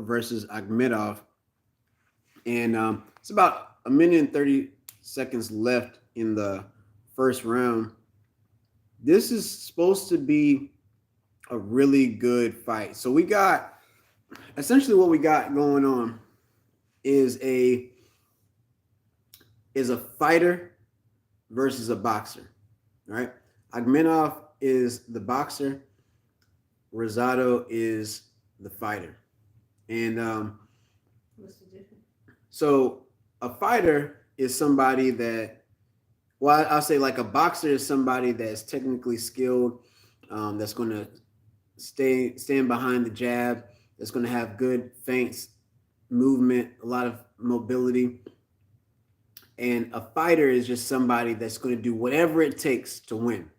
versus Akhmedov. And it's about a minute and 30 seconds left in the first round. This is supposed to be a really good fight. So we got essentially what we got going on is a fighter versus a boxer, right? Akhmedov is the boxer, Rosado is the fighter. And What's the difference? so a fighter is somebody that, well, I'll say like a boxer is somebody that's technically skilled, that's going to stand behind the jab, that's going to have good feints, movement, a lot of mobility. And a fighter is just somebody that's going to do whatever it takes to win,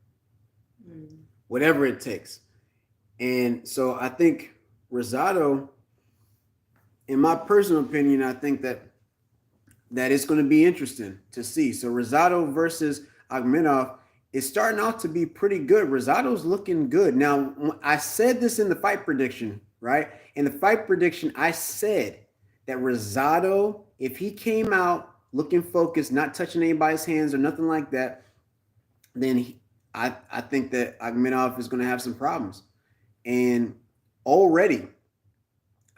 whatever it takes. And so I think Rosado, in my personal opinion, I think that it's going to be interesting to see. So Rosado versus Akhmedov is starting out to be pretty good. Rosado's looking good. Now, I said this in the fight prediction, right? In the fight prediction, I said that Rosado, if he came out looking focused, not touching anybody's hands or nothing like that, then I think that Akhmedov is going to have some problems. And already,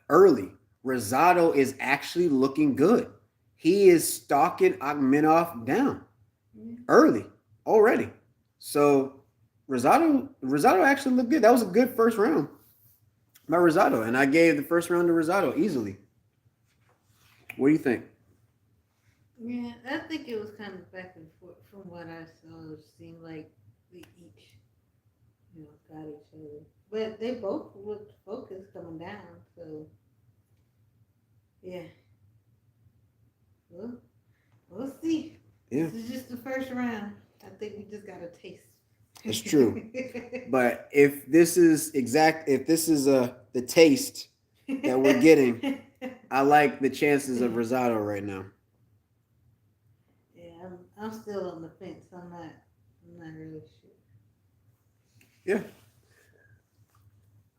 early, Rosado is actually looking good. He is stalking Akhmedov down early already. So Rosado actually looked good. That was a good first round by Rosado, and I gave the first round to Rosado easily. What do you think? Yeah, I think it was kind of back and forth from what I saw. It seemed like they each, got each other. But they both looked focused coming down, so yeah. Well, we'll see. Yeah, this is just the first round. I think we just got a taste. it's true. But if this is the taste that we're getting, I like the chances of Rosado right now. Yeah, I'm still on the fence. I'm not really sure. Yeah,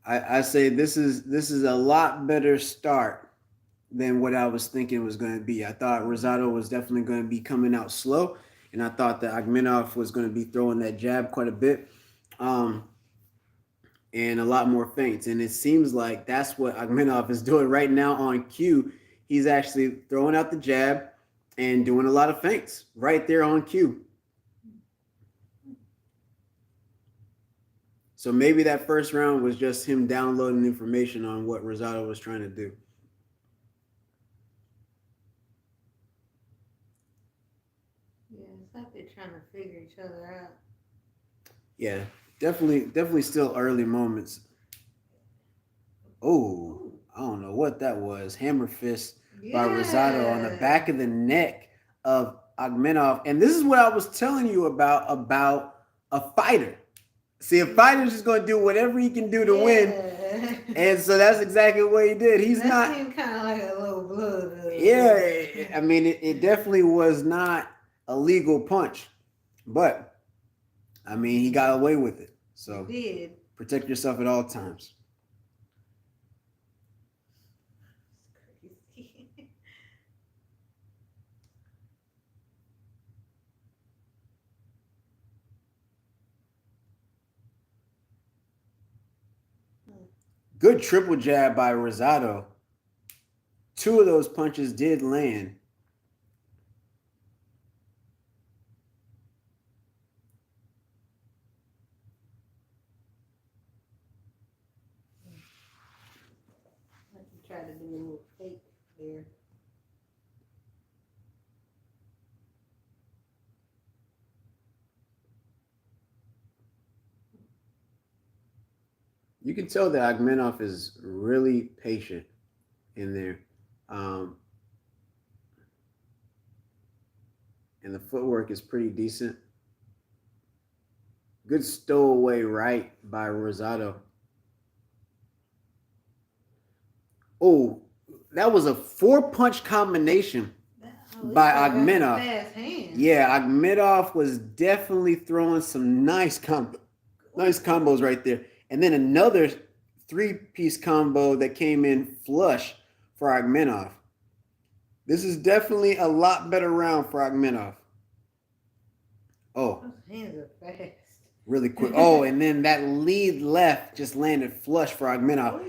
I say this is a lot better start than what I was thinking was going to be. I thought Rosado was definitely going to be coming out slow, and I thought that Akhmedov was going to be throwing that jab quite a bit, and a lot more feints. And it seems like that's what Akhmedov is doing right now on cue. He's actually throwing out the jab and doing a lot of feints right there on cue. So maybe that first round was just him downloading information on what Rosado was trying to do. Yeah, it's like they're trying to figure each other out. Yeah, definitely still early moments. Oh, I don't know what that was. Hammer fist by Rosado on the back of the neck of Akhmedov. And this is what I was telling you about a fighter. See, a fighter's just going to do whatever he can do to win. And so that's exactly what he did. He's that not. Seemed kind of like a low blood. Yeah, I mean, it definitely was not a legal punch. But, I mean, he got away with it. So he did. Protect yourself at all times. Good triple jab by Rosado. Two of those punches did land. Like you tried to do a little fake there. You can tell that Akhmedov is really patient in there. And the footwork is pretty decent. Good stowaway right by Rosado. Oh, that was a 4-punch combination by Akhmedov. Yeah, Akhmedov was definitely throwing some nice combos right there. And then another 3-piece combo that came in flush for Akhmedov. This is definitely a lot better round for Akhmedov. Oh, Those hands are fast. really quick. Oh, and then that lead left just landed flush for Akhmedov.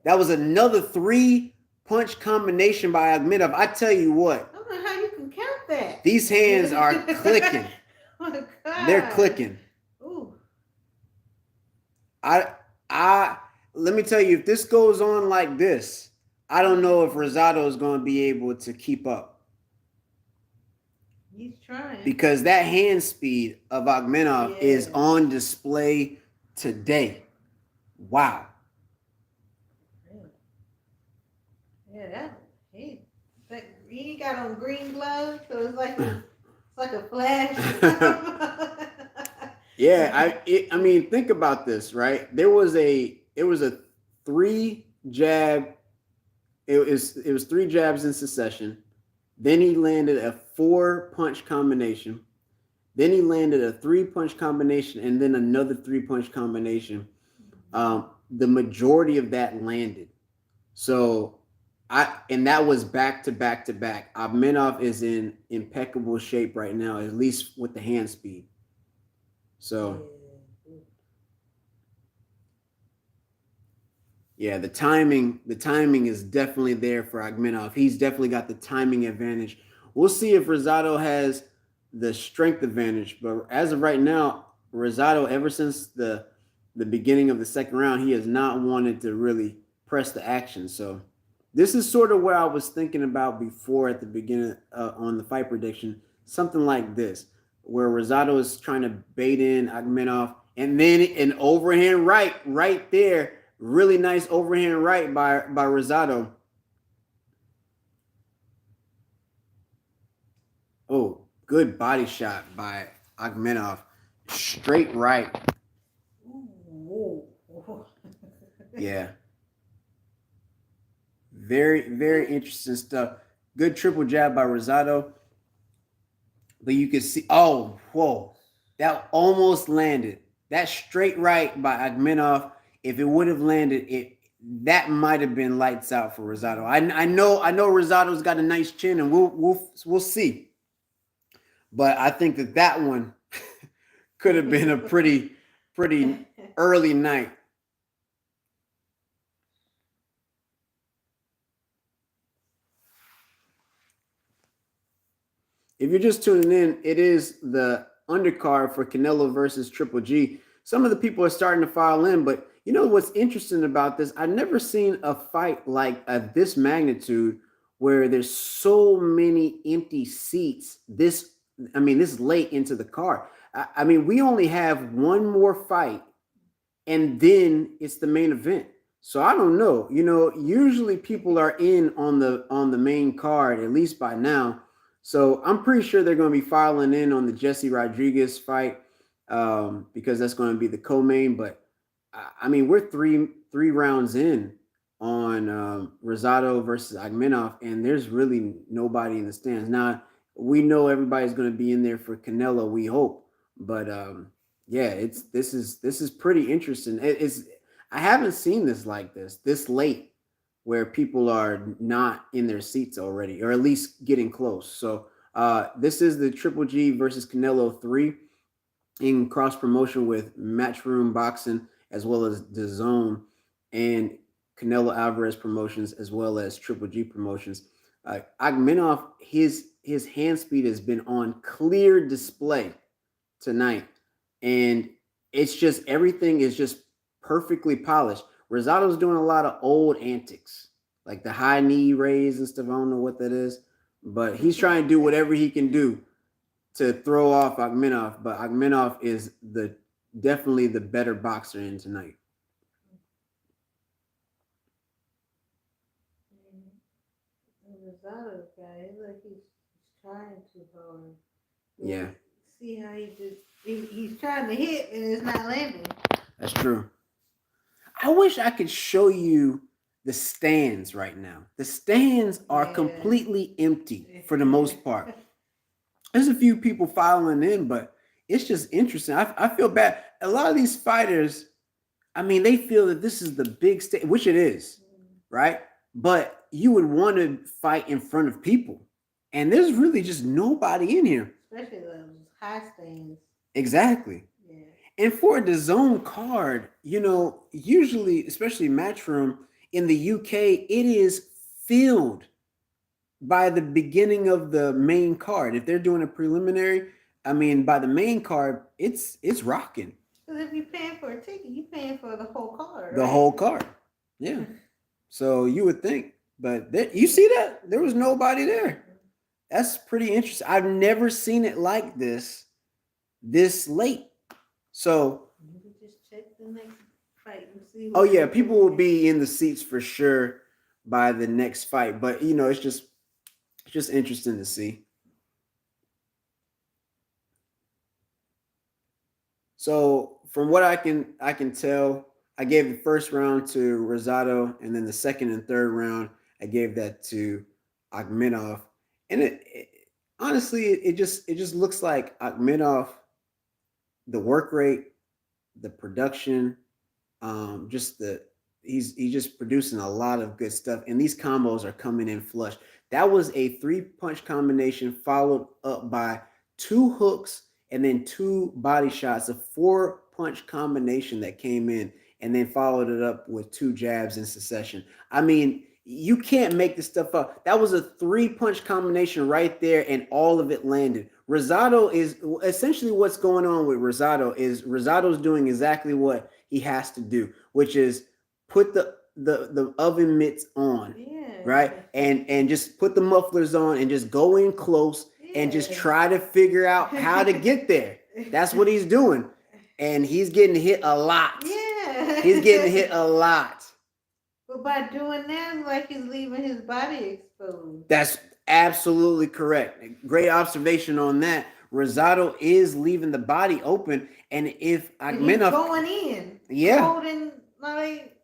That was another 3-punch combination by Akhmedov. I tell you what, I don't know how you can count that. these hands are clicking. Oh my God. They're clicking. Ooh. I let me tell you, if this goes on like this, I don't know if Rosado is going to be able to keep up. He's trying. Because that hand speed of Akhmedov is on display today. Wow. Yeah, that he got on green gloves, so it's like a flash. Yeah, I mean, think about this, right? It was a 3 jab. It was 3 jabs in succession. Then he landed a 4-punch combination. Then he landed a 3-punch combination, and then another 3-punch combination. The majority of that landed. So and that was back to back to back. Akhmedov is in impeccable shape right now, at least with the hand speed. So yeah, the timing is definitely there for Akhmedov. He's definitely got the timing advantage. We'll see if Rosado has the strength advantage, but as of right now, Rosado, ever since the beginning of the second round, he has not wanted to really press the action. So this is sort of where I was thinking about before at the beginning on the fight prediction, something like this, where Rosado is trying to bait in Akhmedov, and then an overhand right there, really nice overhand right by Rosado. Oh, good body shot by Akhmedov, straight right. Yeah. Very, very interesting stuff. Good triple jab by Rosado. But you can see, oh, whoa, that almost landed. That straight right by Akhmedov, if it would have landed, that might have been lights out for Rosado. I know Rosado's got a nice chin, and we'll see. But I think that one could have been a pretty early night. If you're just tuning in, it is the undercard for Canelo versus Triple G. Some of the people are starting to file in, but you know what's interesting about this? I've never seen a fight like this magnitude where there's so many empty seats this late into the card. I mean, we only have one more fight, and then it's the main event. So I don't know. You know, usually people are in on the main card, at least by now. So I'm pretty sure they're going to be filing in on the Jesse Rodriguez fight because that's going to be the co-main. But I mean, we're three rounds in on Rosado versus Akhmedov, and there's really nobody in the stands. Now we know everybody's going to be in there for Canelo. We hope, but yeah, this is pretty interesting. I haven't seen this like this late, where people are not in their seats already, or at least getting close. So this is the Triple G versus Canelo 3 in cross promotion with Matchroom Boxing, as well as the Zone and Canelo Alvarez Promotions, as well as Triple G Promotions. Akhmedov, his hand speed has been on clear display tonight, and it's just everything is just perfectly polished. Rosado's doing a lot of old antics, like the high knee raise and stuff. I don't know what that is, but he's trying to do whatever he can do to throw off Akhmedov. But Akhmedov is definitely the better boxer in tonight. Rosado's guy, it's like he's trying too hard. Yeah. See how he's trying to hit and it's not landing. That's true. I wish I could show you the stands right now. The stands are completely empty for the most part. There's a few people filing in, but it's just interesting. I feel bad. A lot of these fighters, I mean, they feel that this is the big stage, which it is, right? But you would want to fight in front of people, and there's really just nobody in here. Especially those high stands. Exactly. Yeah. And for the zone card, usually, especially Matchroom in the UK, it is filled by the beginning of the main card. If they're doing a preliminary, I mean, by the main card, it's rocking Because if you're paying for a ticket, you're paying for the whole card, the right? whole card. Yeah. So you would think, but you see that there was nobody there. That's pretty interesting. I've never seen it like this late. So, Maybe just check the next fight and see oh what yeah, people people will be in the seats for sure by the next fight. But it's just interesting to see. So from what I can tell, I gave the first round to Rosado, and then the second and third round I gave that to Akhmedov. And honestly, it just looks like Akhmedov, the work rate, the production, just he's just producing a lot of good stuff, and these combos are coming in flush. That was a three punch combination followed up by two hooks and then two body shots, a four punch combination that came in, and then followed it up with two jabs in succession. I mean, you can't make this stuff up. That was a three punch combination right there, and all of it landed. Rosado is essentially what's going on with Rosado is Rosado's doing exactly what he has to do, which is put the oven mitts on, Yeah. right, and just put the mufflers on and just go in close and just Yeah. try to figure out how to get there. That's what he's doing, and he's getting hit a lot. Yeah. He's getting hit a lot. But by doing that, it's like he's leaving his body exposed. That's absolutely correct. Great observation on that. Rosado is leaving the body open, and if And he's Akhmedov, going in. yeah, Holding, like,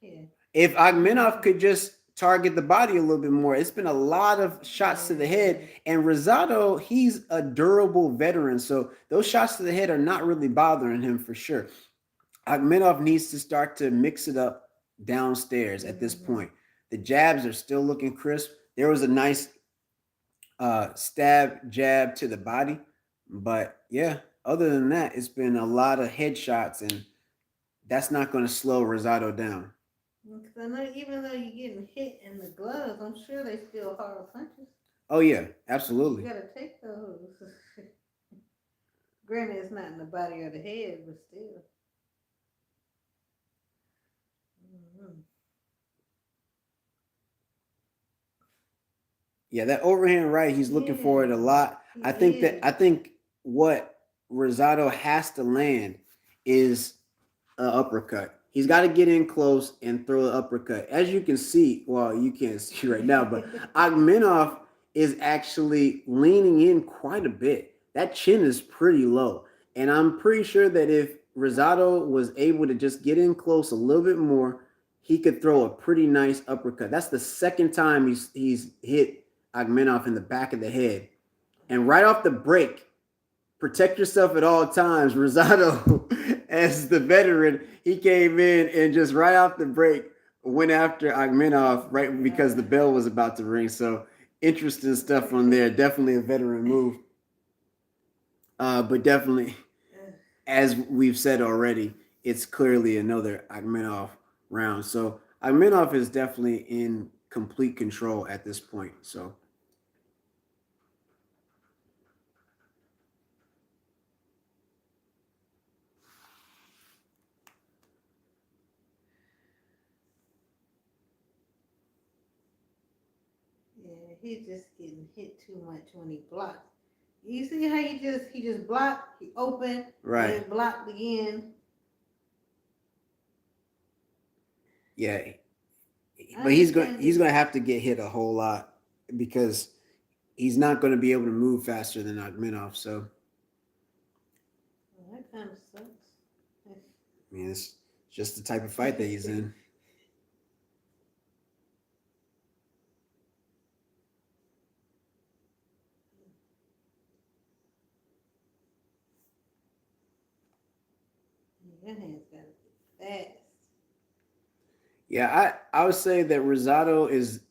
yeah. if Akhmedov could just target the body a little bit more, it's been a lot of shots to the head. And Rosado, he's a durable veteran, so those shots to the head are not really bothering him for sure. Akhmedov needs to start to mix it up downstairs at this point. The jabs are still looking crisp. There was a nice stab jab to the body, but yeah, other than that, it's been a lot of headshots, and that's not going to slow Rosado down. Because I know even though you're getting hit in the gloves, I'm sure they still hard punches. Oh yeah, You absolutely. gotta take those. Granted, it's not in the body or the head, but still. Mm-hmm. Yeah, that overhand right, he's looking for it a lot. I think what Rosado has to land is an uppercut. He's got to get in close and throw an uppercut. As you can see, well, you can't see right now, but Akhmedov is actually leaning in quite a bit. That chin is pretty low. And I'm pretty sure that if Rosado was able to just get in close a little bit more, he could throw a pretty nice uppercut. That's the second time he's hit Akhmedov in the back of the head. And right off the break, protect yourself at all times. Rosado, as the veteran, he came in and just right off the break went after Akhmedov right because the bell was about to ring. So interesting stuff on there. Definitely a veteran move. But definitely, as we've said already, it's clearly another Akhmedov round. So Akhmedov is definitely in complete control at this point. So Yeah, he's just getting hit too much when he blocks. You see how he just blocked, he opened, right, and then blocked again. yeah, I but he's understand. gonna have to get hit a whole lot because he's not going to be able to move faster than Akhmedov. So Well, that kind of sucks. I mean, it's just the type of fight that he's in. Your hands gotta be fast. Yeah, I would say that Rosado is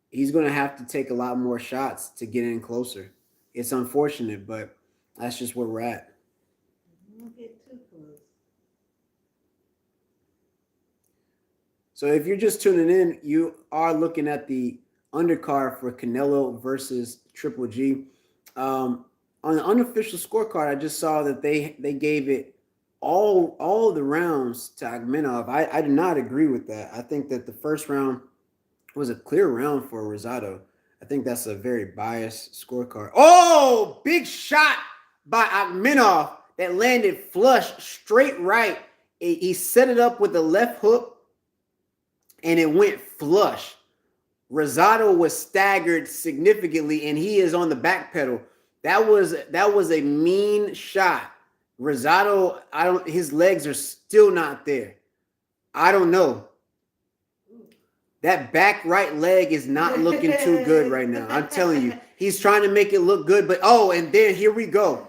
he's going to have to take a lot more shots to get in closer. It's unfortunate, but that's just where we're at. Don't get too close. So if you're just tuning in, you are looking at the undercard for Canelo versus Triple G. On the unofficial scorecard, I just saw that they gave it all the rounds to Akhmedov. I do not agree with that. I think that the first round was a clear round for Rosado. I think that's a very biased scorecard. Oh, big shot by Akhmedov that landed flush straight right. He set it up with the left hook and it went flush. Rosado was staggered significantly, and he is on the back pedal. That was a mean shot. Rosado, I don't. His legs are still not there. I don't know. That back right leg is not looking too good right now. I'm telling you, he's trying to make it look good, but oh, and then here we go.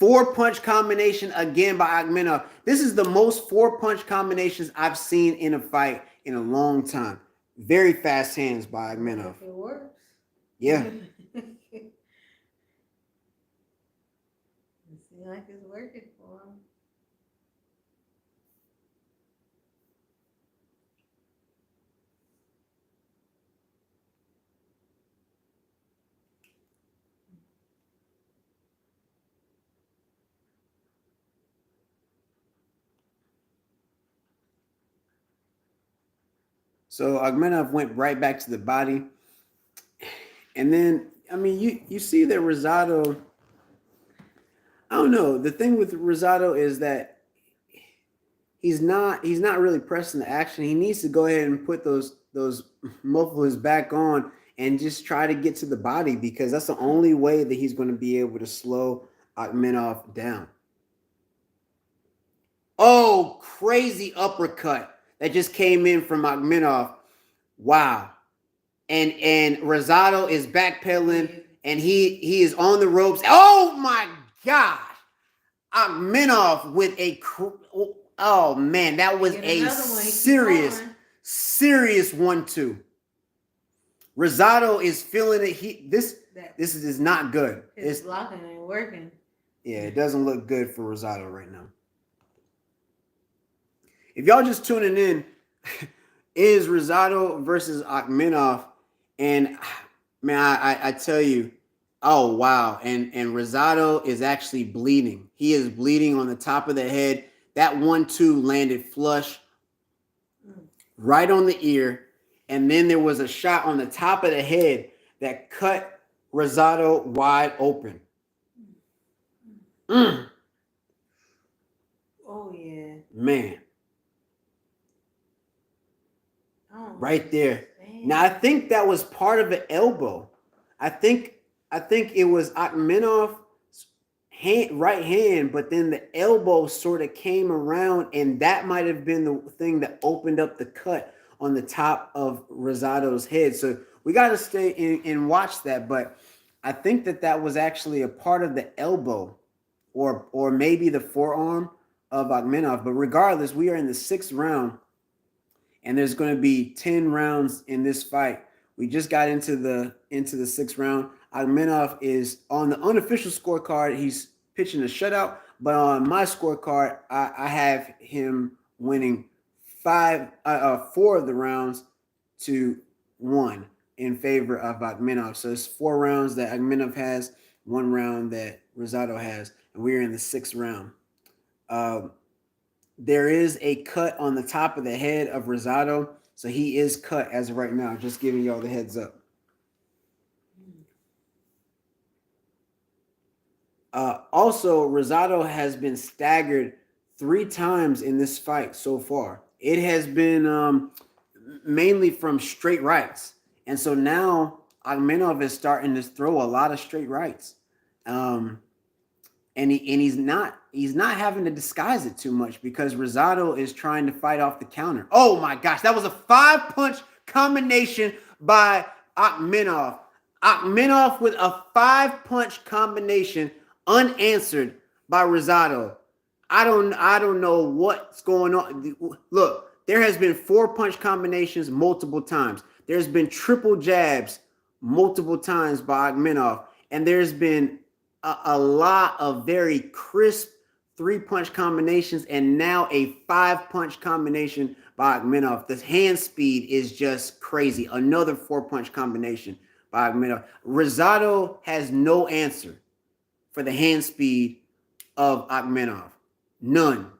4-punch combination again by Akhmedov. This is the most 4-punch combinations I've seen in a fight in a long time. Very fast hands by Akhmedov. It works. Yeah. It seems like it's working for him. So Akhmedov went right back to the body. And then, I mean, you see that Rosado, I don't know. The thing with Rosado is that he's not really pressing the action. He needs to go ahead and put those mufflers back on and just try to get to the body because that's the only way that he's going to be able to slow Akhmedov down. Oh, crazy uppercut that just came in from Akhmedov. Wow. And Rosado is backpedaling and he is on the ropes. Oh my God. Akhmedov with oh man, that was a serious 1-2. Rosado is feeling it. This is not good. His blocking ain't working. Yeah, it doesn't look good for Rosado right now. If y'all just tuning in, is Rosado versus Akhmedov, and man, I tell you, oh wow, and Rosado is actually bleeding. He is bleeding on the top of the head. That 1-2 landed flush right on the ear, and then there was a shot on the top of the head that cut Rosado wide open. Oh yeah, man. Right there. Understand. Now I think that was part of the elbow. I think it was Akhmedov's right hand, but then the elbow sort of came around, and that might have been the thing that opened up the cut on the top of Rosado's head. So we got to stay in and watch that. But I think that was actually a part of the elbow, or maybe the forearm of Akhmedov. But regardless, we are in the 6th round. And there's going to be 10 rounds in this fight. We just got into the 6th round. Akhmedov is on the unofficial scorecard. He's pitching a shutout, but on my scorecard, I have him winning 4 of the rounds to 1 in favor of Akhmedov. So it's 4 rounds that Akhmedov has, 1 round that Rosado has, and we're in the 6th round. There is a cut on the top of the head of Rosado. So he is cut as of right now. Just giving y'all the heads up. Also, Rosado has been staggered 3 times in this fight so far. It has been mainly from straight rights. And so now Akhmedov is starting to throw a lot of straight rights. And he's not having to disguise it too much because Rosado is trying to fight off the counter. Oh my gosh, that was a 5-punch combination by Akhmedov. Akhmedov with a 5-punch combination unanswered by Rosado. I don't know what's going on. Look, there has been 4 punch combinations multiple times. There's been triple jabs multiple times by Akhmedov, and there's been a lot of very crisp 3 punch combinations, and now a 5 punch combination by Akhmedov. The hand speed is just crazy. Another 4 punch combination by Akhmedov. Rosado has no answer for the hand speed of Akhmedov. None.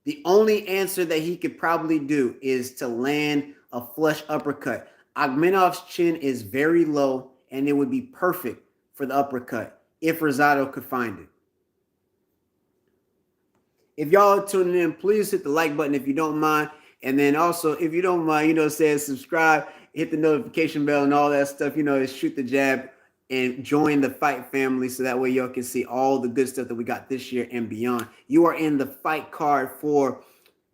The only answer that he could probably do is to land a flush uppercut. Akhmedov's chin is very low, and it would be perfect for the uppercut if Rosado could find it. If y'all are tuning in, please hit the like button if you don't mind. And then also, if you don't mind, saying subscribe, hit the notification bell and all that stuff, shoot the jab and join the fight family so that way y'all can see all the good stuff that we got this year and beyond. You are in the fight card for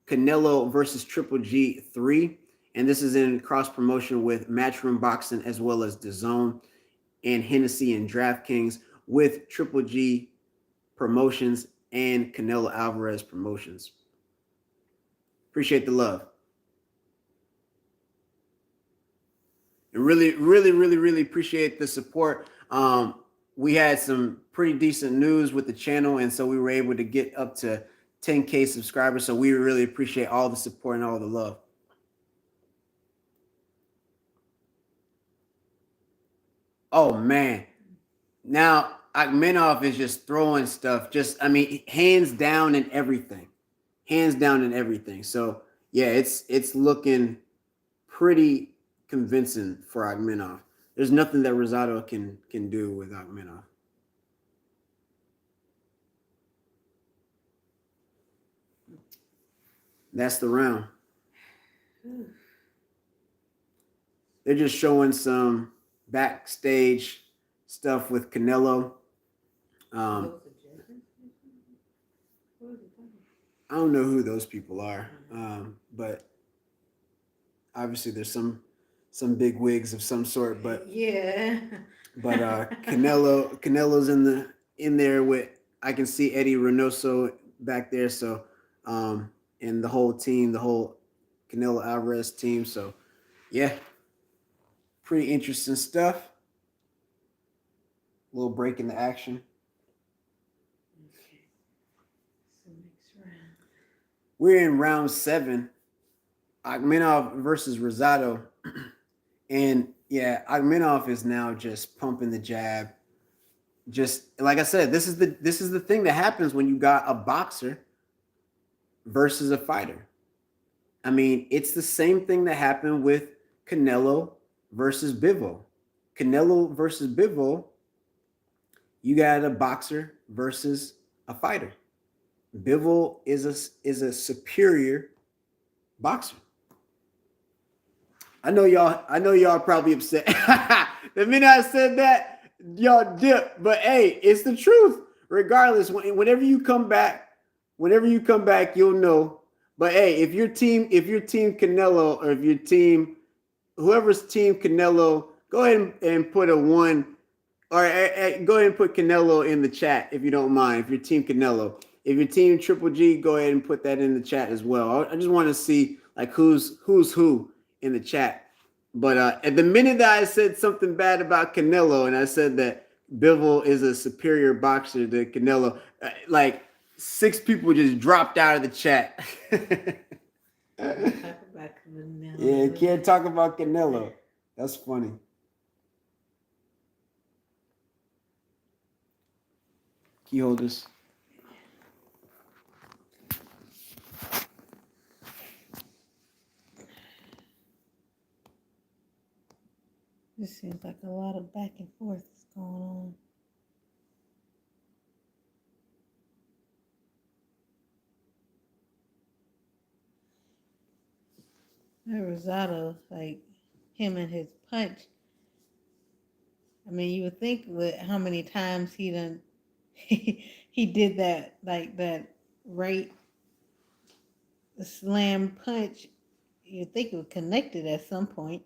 Canelo versus Triple G 3. And this is in cross promotion with Matchroom Boxing as well as DAZN and Hennessy and DraftKings with Triple G Promotions and Canelo Alvarez Promotions. Appreciate the love. And really, really, really, really appreciate the support. We had some pretty decent news with the channel, and so we were able to get up to 10K subscribers. So we really appreciate all the support and all the love. Oh, man. Now, Akhmedov is just throwing stuff. Hands down and everything. Hands down and everything. So, yeah, it's looking pretty convincing for Akhmedov. There's nothing that Rosado can do with Akhmedov. That's the round. They're just showing some backstage stuff with Canelo. I don't know who those people are, but obviously there's some big wigs of some sort. But yeah, but Canelo's in there with, I can see Eddie Reynoso back there. So and the whole team, the whole Canelo Alvarez team. So yeah, pretty interesting stuff. A little break in the action. We're in round 7. Akhmedov versus Rosado. And yeah, Akhmedov is now just pumping the jab. Just like I said, this is the thing that happens when you got a boxer versus a fighter. I mean, it's the same thing that happened with Canelo versus Bivol. Canelo versus Bivol, you got a boxer versus a fighter. Bivol is a superior boxer. I know y'all probably upset. The minute I said that, y'all dip. But hey, it's the truth. Regardless, whenever you come back, you'll know. But hey, if your team Canelo, or if your team, whoever's team Canelo, go ahead and put a 1, or go ahead and put Canelo in the chat if you don't mind. If your team Canelo, if your team Triple G, go ahead and put that in the chat as well. I just want to see like who's who in the chat. But at the minute that I said something bad about Canelo, and I said that Bivol is a superior boxer to Canelo, like 6 people just dropped out of the chat. Yeah, can't talk about Canelo. That's funny. Key holders. It seems like a lot of back and forth is going on. Rosado, like him and his punch. I mean, you would think with how many times he did that, like that right slam punch. You'd think it would connect it at some point.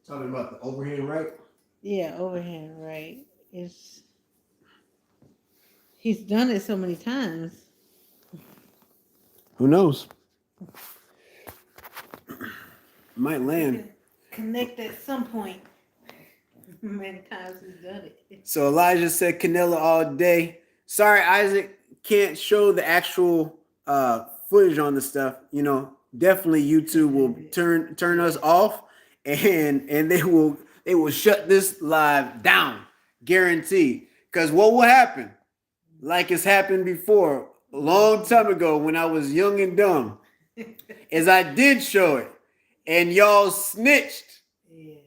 Talking about the overhand right? Yeah, overhand right. He's done it so many times. Who knows? Might land. Connect at some point. Many times he's done it. So Elijah said Canelo all day. Sorry, Isaac can't show the actual footage on the stuff. You know, definitely YouTube will turn us off, and they will shut this live down, guaranteed. Because what will happen, like it's happened before, a long time ago when I was young and dumb, is I did show it, and y'all snitched. Yeah.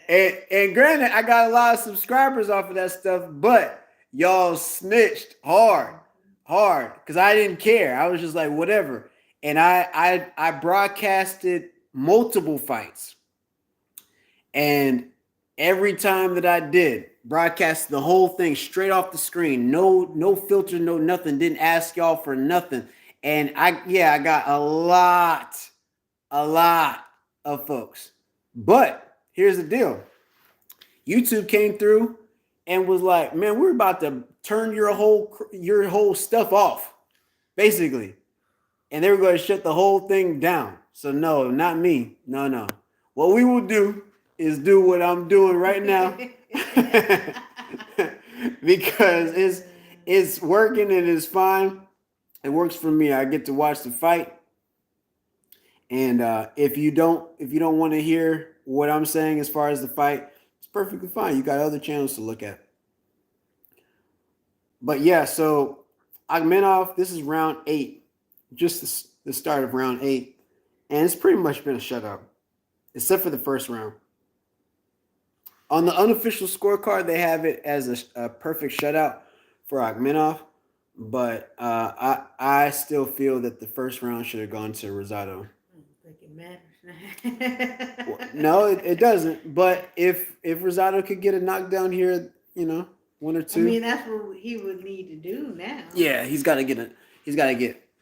And granted, I got a lot of subscribers off of that stuff, but y'all snitched hard, because I didn't care. I was just like, whatever. And I broadcasted multiple fights, and every time that I did, broadcast the whole thing straight off the screen, no filter, no nothing. Didn't ask y'all for nothing, and I got a lot of folks. But here's the deal. YouTube came through and was like, man, we're about to turn your whole stuff off, basically. And they were going to shut the whole thing down. So no, not me. No. What we will do is do what I'm doing right now. Because it's working and it's fine. It works for me. I get to watch the fight. And if you don't want to hear what I'm saying as far as the fight, it's perfectly fine. You got other channels to look at. But yeah, so Akhmedov, this is round 8, just the start of round 8, and it's pretty much been a shutout, except for the first round. On the unofficial scorecard, they have it as a perfect shutout for Akhmedov, but I still feel that the first round should have gone to Rosado. It matters. Well, no, it doesn't. But if Rosado could get a knockdown here, you know, 1 or 2. I mean, that's what he would need to do now. Yeah, he's got to get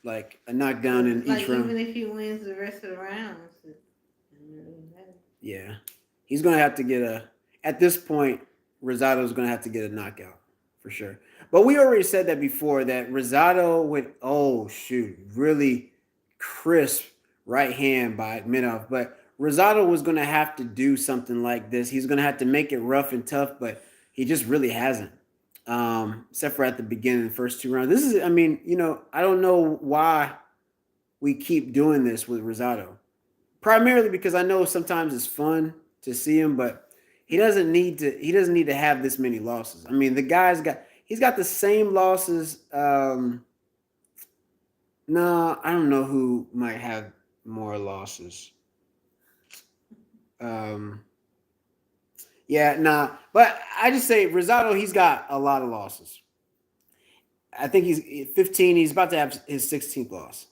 like a knockdown in each round. Even if he wins the rest of the rounds, it doesn't matter. Yeah, he's gonna have to get at this point, Rosado's gonna have to get a knockout for sure. But we already said that before, that Rosado would really crisp right hand by Akhmedov, but Rosado was going to have to do something like this. He's going to have to make it rough and tough, but he just really hasn't, except for at the beginning, the first 2 rounds. This is, I mean, you know, I don't know why we keep doing this with Rosado. Primarily because I know sometimes it's fun to see him, but he doesn't need to have this many losses. I mean, he's got the same losses. No, I don't know who might have more losses. But I just say Rosado, he's got a lot of losses. I think he's 15. He's about to have his 16th loss,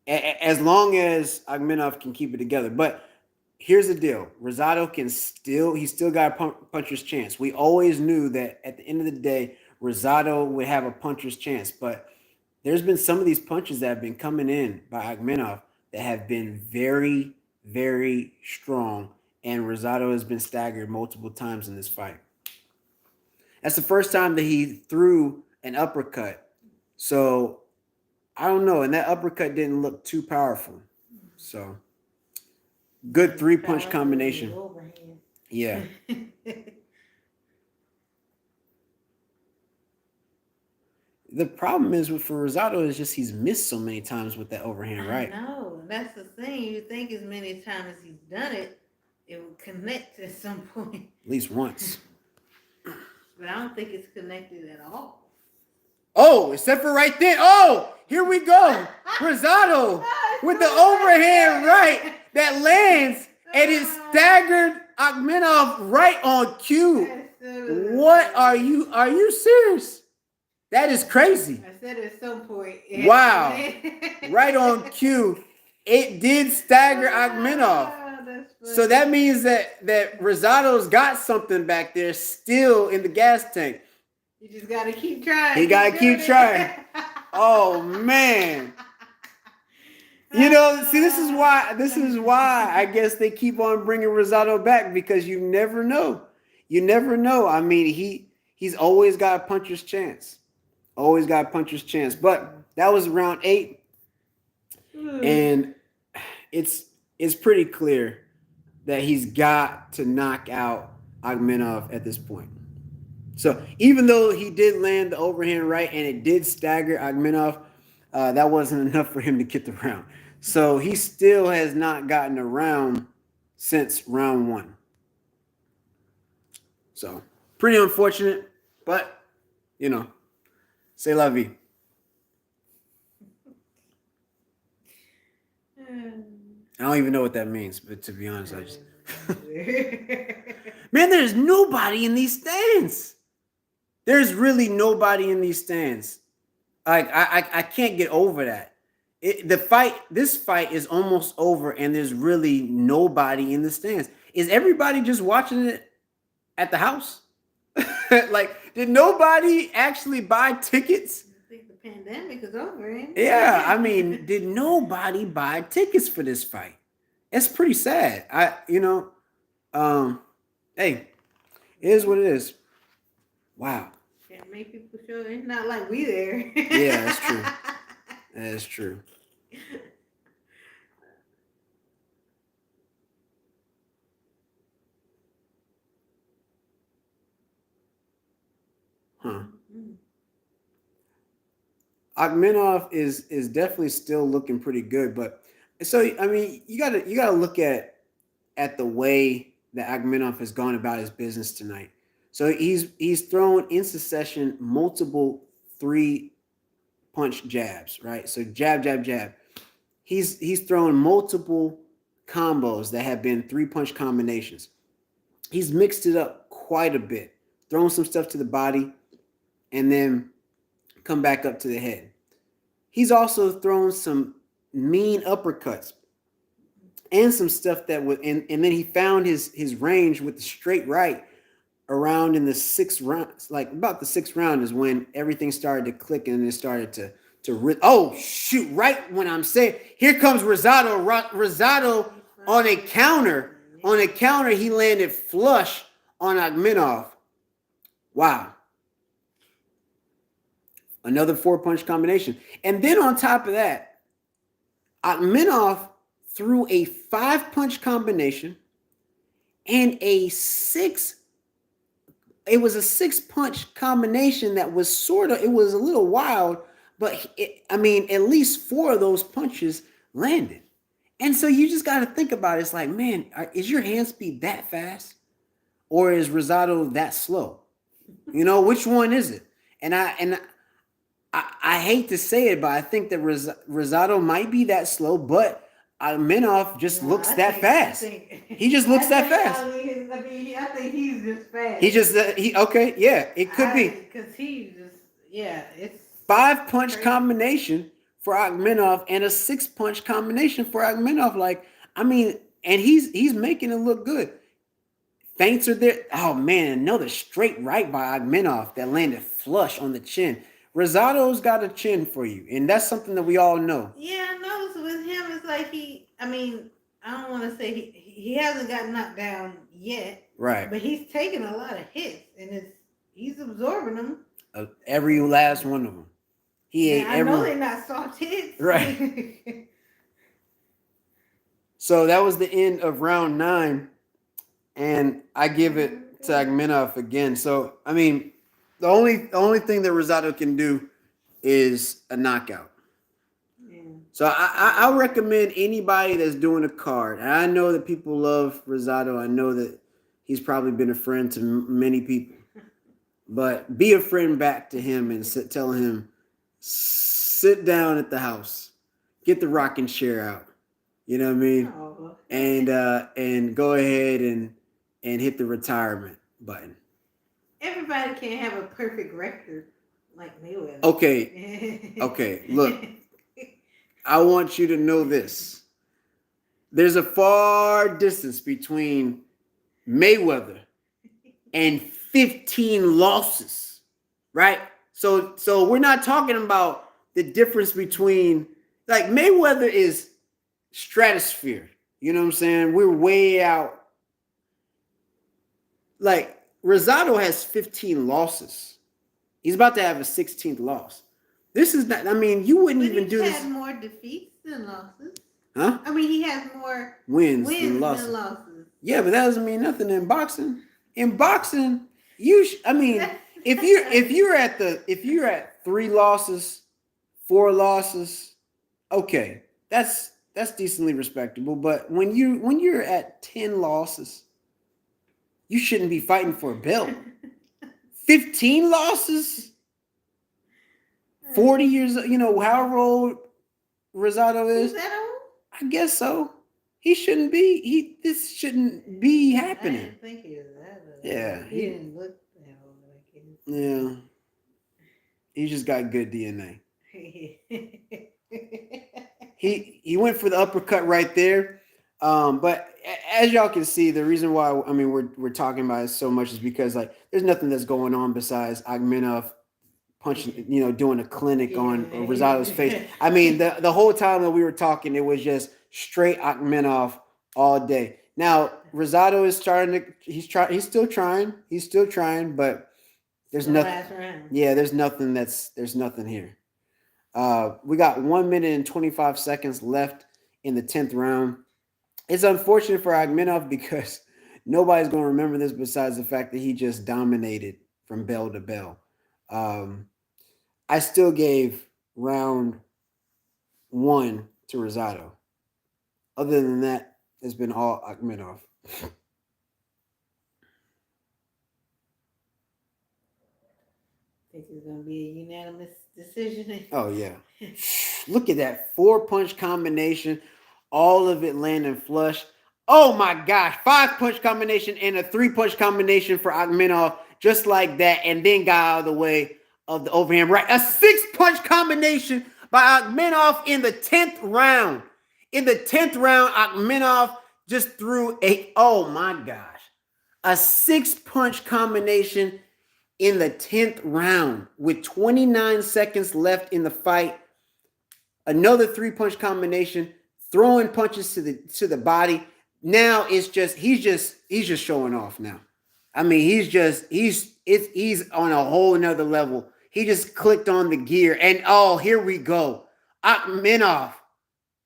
as long as Akhmedov can keep it together. But here's the deal: Rosado he's still got a puncher's chance. We always knew that at the end of the day, Rosado would have a puncher's chance, but there's been some of these punches that have been coming in by Akhmedov that have been very, very strong, and Rosado has been staggered multiple times in this fight. That's the first time that he threw an uppercut. So, I don't know, and that uppercut didn't look too powerful. So, good 3-punch combination. Yeah. The problem is for Rosado is just he's missed so many times with that overhand right. No, that's the thing. You think as many times as he's done it, it will connect at some point. At least once. But I don't think it's connected at all. Oh, except for right then. Oh, here we go. Rosado with the overhand right that lands, and it staggered Akhmedov right on cue. What are you serious? That is crazy. I said at some point. Wow. Right on cue. It did stagger Akhmedov. So that means that Rosado's got something back there still in the gas tank. You just got to keep trying. He got to keep trying. Oh, man. You know, see, this is why I guess they keep on bringing Rosado back, because you never know. You never know. I mean, He's always got a puncher's chance. Always got a puncher's chance. But that was round 8. And it's pretty clear that he's got to knock out Akhmedov at this point. So even though he did land the overhand right and it did stagger Akhmedov, that wasn't enough for him to get the round. So he still has not gotten a round since round 1. So pretty unfortunate, but c'est la vie. I don't even know what that means, but to be honest, I just man, there's nobody in these stands. There's really nobody in these stands. Like I can't get over that. This fight is almost over, and there's really nobody in the stands. Is everybody just watching it at the house? Like, did nobody actually buy tickets? I think the pandemic is over, ain't it? Yeah, I mean, did nobody buy tickets for this fight? It's pretty sad. Hey, it is what it is. Wow. Can't make people show. It's not like we there. Yeah, that's true. That's true. Huh. Akhmedov is definitely still looking pretty good, but so I mean, you gotta look at the way that Akhmedov has gone about his business tonight. So he's thrown in succession multiple 3-punch jabs, right? So jab, jab, jab. He's thrown multiple combos that have been 3-punch combinations. He's mixed it up quite a bit, thrown some stuff to the body, and then come back up to the head. He's also thrown some mean uppercuts and some stuff that would, and then he found his range with the straight right around in the 6th round. Like about the 6th round is when everything started to click and it started to oh shoot! Right when I'm saying, here comes Rosado. Rosado on a counter. On a counter, he landed flush on Akhmedov. Wow. Another 4-punch combination. And then on top of that, Akhmedov threw a 5-punch combination and it was a 6-punch combination that was it was a little wild, but at least 4 of those punches landed. And so you just got to think about it. It's like, man, is your hand speed that fast? Or is Rosado that slow? Which one is it? And I hate to say it, but I think that Rosado might be that slow, but Akhmedov just looks that fast. He just looks that fast. I think he's just fast. Okay, yeah, it could be. Because he's just, it's 5-punch crazy combination for Akhmedov and a 6-punch combination for Akhmedov. And he's making it look good. Feints are there. Oh man, another straight right by Akhmedov that landed flush on the chin. Rosado's got a chin for you, and that's something that we all know. Yeah, I know. So with him, it's like I don't want to say he hasn't got knocked down yet. Right. But he's taking a lot of hits, and he's absorbing them. Every last one of them. I know they're not soft hits. Right. So that was the end of round 9, and I give it to Akhmedov again. So the only thing that Rosado can do is a knockout. Yeah. So I recommend anybody that's doing a card. And I know that people love Rosado. I know that he's probably been a friend to many people. But be a friend back to him and tell him, sit down at the house, get the rocking chair out. You know what I mean? Oh. And go ahead and hit the retirement button. Everybody can't have a perfect record like Mayweather. Okay. Look, I want you to know this. There's a far distance between Mayweather and 15 losses, right? So we're not talking about the difference between, like, Mayweather is stratosphere. You know what I'm saying? We're way out. Like, Rosado has 15 losses. He's about to have a 16th loss. This is not. I mean, you wouldn't But even do he's this. had more defeats than losses. Huh? I mean, he has more Wins wins than than losses. losses. Yeah, but that doesn't mean nothing in boxing. In boxing, I mean, if you're at 3 losses, 4 losses, okay, that's decently respectable. But when you're at 10 losses, you shouldn't be fighting for a belt. 15 losses, 40 years, however old Rosado He's is, that old? I guess so. He shouldn't be. This shouldn't be I happening. didn't think he was that old. Yeah, He didn't look that old, I guess. yeah. He just got good DNA. He went for the uppercut right there. But as y'all can see, the reason why we're talking about it so much is because like there's nothing that's going on besides Akhmedov punching, doing a clinic on Rosado's face. I mean, the whole time that we were talking, it was just straight Akhmedov all day. Now Rosado is starting to. He's still trying, but there's nothing. Yeah, there's nothing here. We got 1 minute and 25 seconds left in the 10th round. It's unfortunate for Akhmedov because nobody's going to remember this besides the fact that he just dominated from bell to bell. I still gave round 1 to Rosado. Other than that, it's been all Akhmedov. Think it's gonna be a unanimous decision. Oh yeah. Look at that 4-punch combination. All of it landing flush. Oh my gosh. 5-punch combination and a 3-punch combination for Akhmedov. Just like that. And then got out of the way of the overhand right. A 6-punch combination by Akhmedov in the 10th round. In the 10th round, Akhmedov just threw oh my gosh. A 6-punch combination in the 10th round with 29 seconds left in the fight. Another 3-punch combination, throwing punches to the body. Now it's just he's just showing off now. I mean, he's on a whole nother level. He just clicked on the gear and here we go. Akhmedov.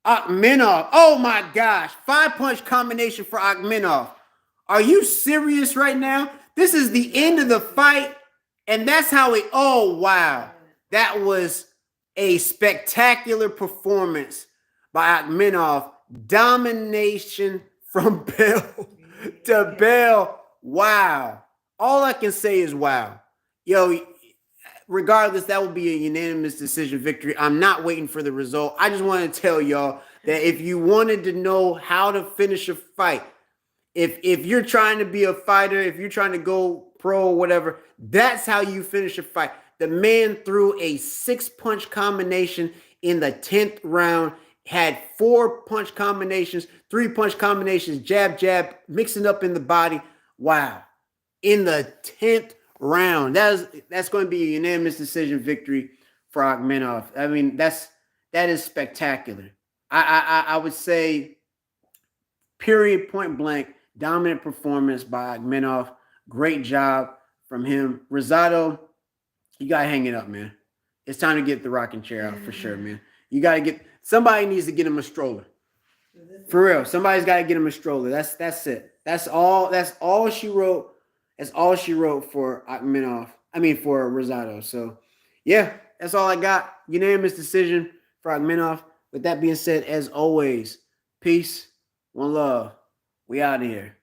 Oh my gosh. 5-punch combination for Akhmedov. Are you serious right now? This is the end of the fight. And that's how oh wow. That was a spectacular performance by Akhmedov. Domination from bell to bell. Wow. All I can say is wow. Yo, regardless, that will be a unanimous decision victory. I'm not waiting for the result. I just want to tell y'all that if you wanted to know how to finish a fight, if you're trying to be a fighter, if you're trying to go pro or whatever, that's how you finish a fight. The man threw a 6-punch combination in the 10th round, had 4-punch combinations, 3-punch combinations, jab, jab, mixing up in the body. Wow. In the 10th round. That's going to be a unanimous decision victory for Akhmedov. I mean, that is spectacular. I would say, period, point blank, dominant performance by Akhmedov. Great job from him. Rosado, you got to hang it up, man. It's time to get the rocking chair out for sure, man. You got to somebody needs to get him a stroller. For real, somebody's got to get him a stroller. That's it. That's all she wrote. That's all she wrote for Akhmedov. For Rosado. So, yeah, that's all I got. Unanimous decision for Akhmedov. With that being said, as always, peace, one love. We out of here.